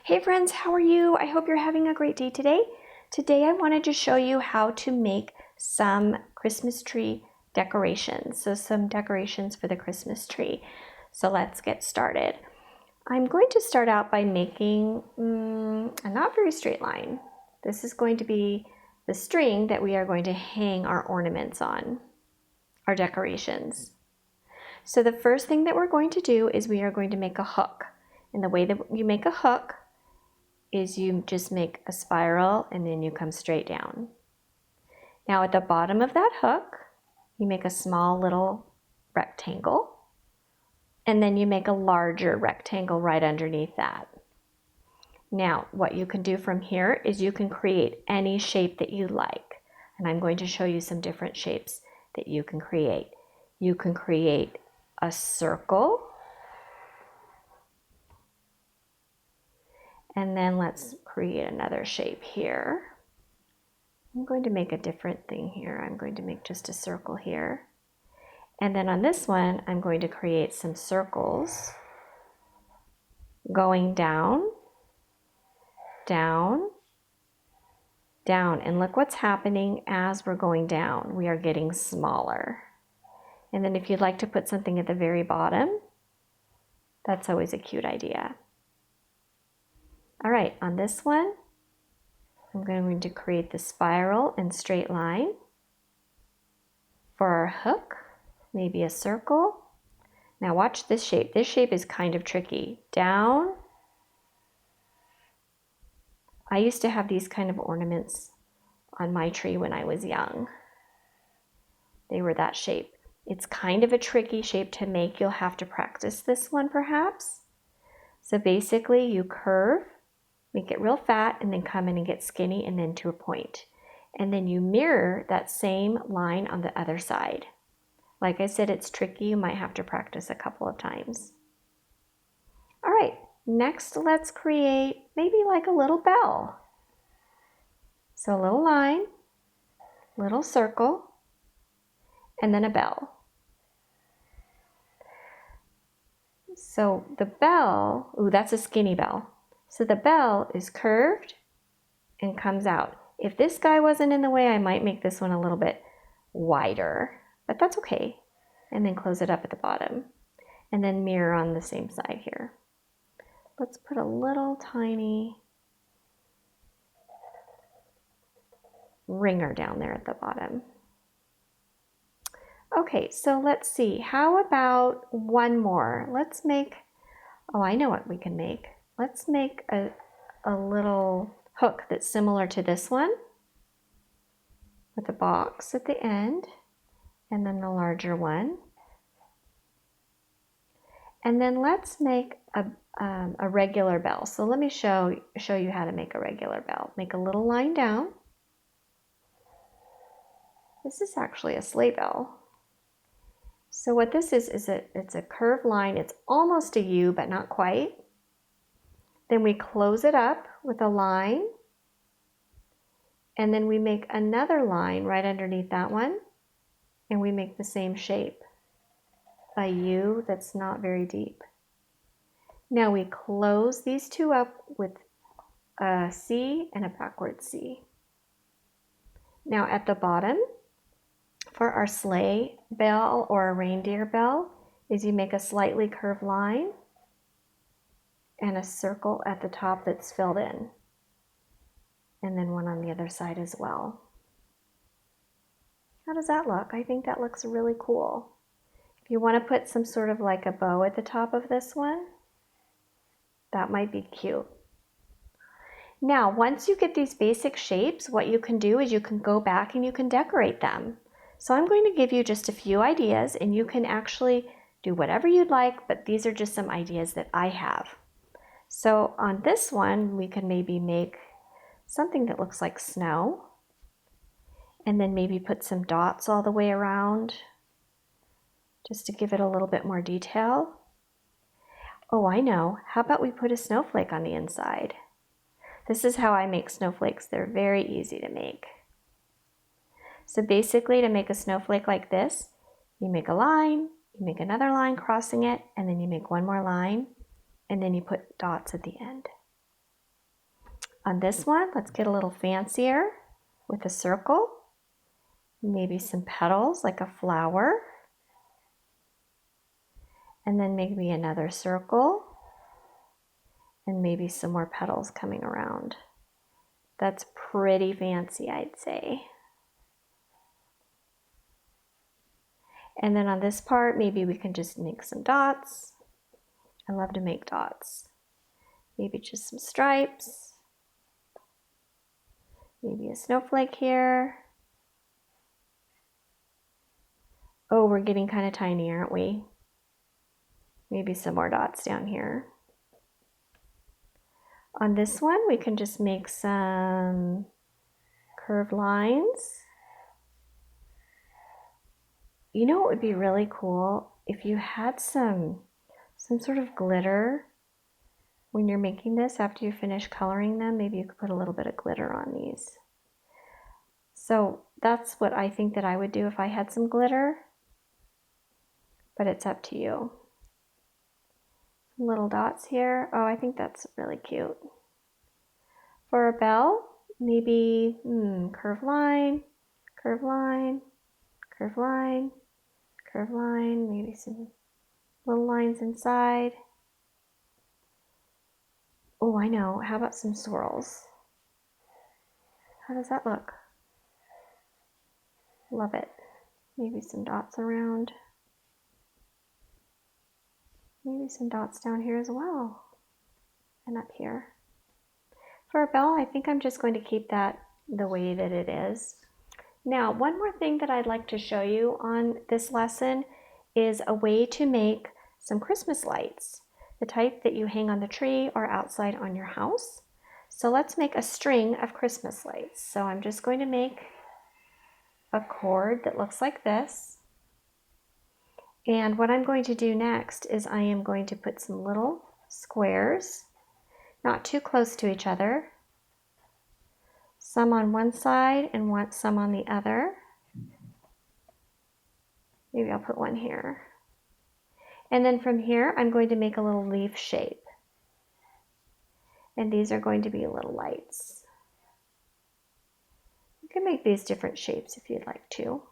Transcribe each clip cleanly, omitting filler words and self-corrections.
Hey friends, how are you? I hope you're having a great day today. Today I wanted to show you how to make some Christmas tree decorations. So some decorations for the Christmas tree. So let's get started. I'm going to start out by making a not very straight line. This is going to be the string that we are going to hang our ornaments on, our decorations. So the first thing that we're going to do is we are going to make a hook. And the way that you make a hook is you just make a spiral and then you come straight down. Now at the bottom of that hook, you make a small little rectangle, and then you make a larger rectangle right underneath that. Now what you can do from here is you can create any shape that you like. And I'm going to show you some different shapes that you can create. You can create a circle. And then let's create another shape here. I'm going to make a different thing here. I'm going to make just a circle here. And then on this one, I'm going to create some circles going down, down, down. And look what's happening as we're going down. We are getting smaller. And then if you'd like to put something at the very bottom, that's always a cute idea. All right, on this one, I'm going to create the spiral and straight line for our hook, maybe a circle. Now watch this shape. This shape is kind of tricky. Down. I used to have these kind of ornaments on my tree when I was young. They were that shape. It's kind of a tricky shape to make. You'll have to practice this one perhaps. So basically you curve, make it real fat, and then come in and get skinny and then to a point. And then you mirror that same line on the other side. Like I said, it's tricky. You might have to practice a couple of times. All right, next let's create maybe like a little bell. So a little line, little circle, and then a bell. So the bell, ooh, that's a skinny bell. So the bell is curved and comes out. If this guy wasn't in the way, I might make this one a little bit wider, but that's okay. And then close it up at the bottom and then mirror on the same side here. Let's put a little tiny ringer down there at the bottom. Okay, so let's see. How about one more? Let's make, oh, I know what we can make. Let's make a little hook that's similar to this one with a box at the end, and then the larger one. And then let's make a regular bell. So let me show you how to make a regular bell. Make a little line down. This is actually a sleigh bell. So what this is it's a curved line. It's almost a U, but not quite. Then we close it up with a line, and then we make another line right underneath that one, and we make the same shape, a U that's not very deep. Now we close these two up with a C and a backward C. Now at the bottom, for our sleigh bell or a reindeer bell, is you make a slightly curved line and a circle at the top that's filled in, and then one on the other side as well. How does that look? I think that looks really cool. If you want to put some sort of like a bow at the top of this one, that might be cute. Now, once you get these basic shapes, what you can do is you can go back and you can decorate them. So I'm going to give you just a few ideas, and you can actually do whatever you'd like, but these are just some ideas that I have. So on this one, we can maybe make something that looks like snow, and then maybe put some dots all the way around just to give it a little bit more detail. Oh, I know. How about we put a snowflake on the inside? This is how I make snowflakes. They're very easy to make. So basically, to make a snowflake like this, you make a line, you make another line crossing it, and then you make one more line, and then you put dots at the end. On this one, let's get a little fancier with a circle, maybe some petals like a flower, and then maybe another circle, and maybe some more petals coming around. That's pretty fancy, I'd say. And then on this part, maybe we can just make some dots. I love to make dots. Maybe just some stripes. Maybe a snowflake here. Oh, we're getting kind of tiny, aren't we? Maybe some more dots down here. On this one, we can just make some curved lines. You know what would be really cool? If you had some sort of glitter when you're making this, after you finish coloring them, maybe you could put a little bit of glitter on these. So that's what I think that I would do if I had some glitter, but it's up to you. Some little dots here. Oh, I think that's really cute. For a bell, maybe curved line, curved line, curved line, curved line, maybe some little lines inside. Oh, I know. How about some swirls? How does that look? Love it. Maybe some dots around. Maybe some dots down here as well. And up here. For a bell, I think I'm just going to keep that the way that it is. Now, one more thing that I'd like to show you on this lesson is a way to make some Christmas lights, the type that you hang on the tree or outside on your house. So let's make a string of Christmas lights. So I'm just going to make a cord that looks like this. And what I'm going to do next is I am going to put some little squares, not too close to each other, some on one side and some on the other. Maybe I'll put one here. And then from here, I'm going to make a little leaf shape. And these are going to be little lights. You can make these different shapes if you'd like to.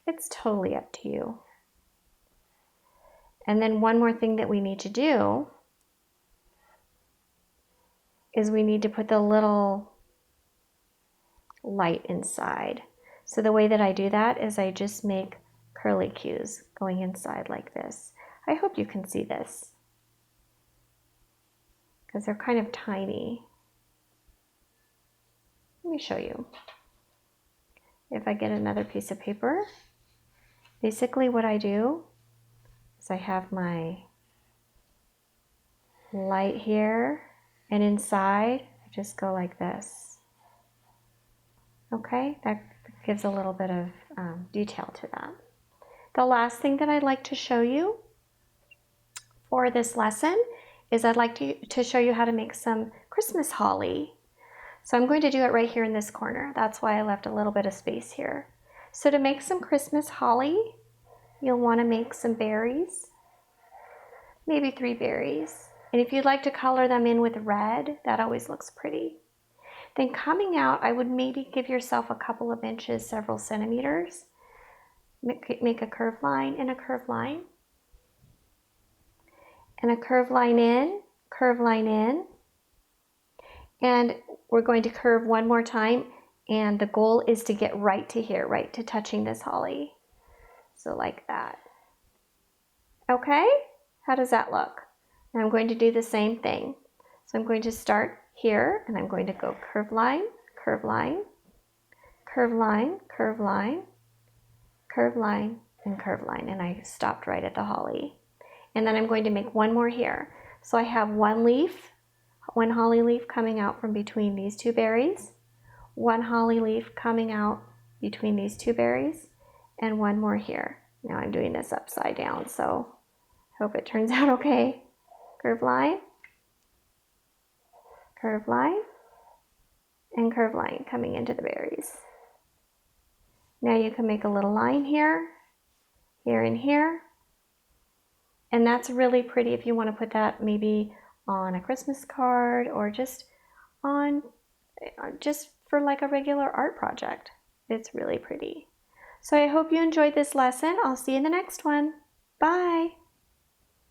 It's totally up to you. And then one more thing that we need to do is we need to put the little light inside. So the way that I do that is I just make curly cues going inside like this. I hope you can see this because they're kind of tiny. Let me show you. If I get another piece of paper, basically what I do is I have my light here, and inside I just go like this. Okay, that gives a little bit of detail to that. The last thing that I'd like to show you for this lesson is I'd like to show you how to make some Christmas holly. So I'm going to do it right here in this corner. That's why I left a little bit of space here. So to make some Christmas holly, you'll want to make some berries, maybe 3 berries. And if you'd like to color them in with red, that always looks pretty. Then coming out, I would maybe give yourself a couple of inches, several centimeters. Make a curved line and a curved line. And a curved line in, curved line in. And we're going to curve one more time. And the goal is to get right to here, right to touching this holly. So like that. Okay, how does that look? And I'm going to do the same thing. So I'm going to start here and I'm going to go curved line, curved line, curved line, curved line, curved line, and curved line. And I stopped right at the holly. And then I'm going to make one more here. So I have one leaf, one holly leaf coming out from between these 2 berries, one holly leaf coming out between these 2 berries, and one more here. Now I'm doing this upside down, so I hope it turns out okay. Curved line, and curved line coming into the berries. Now you can make a little line here, here, and here. And that's really pretty if you want to put that maybe on a Christmas card or just on just for like a regular art project. It's really pretty. So I hope you enjoyed this lesson. I'll see you in the next one. Bye.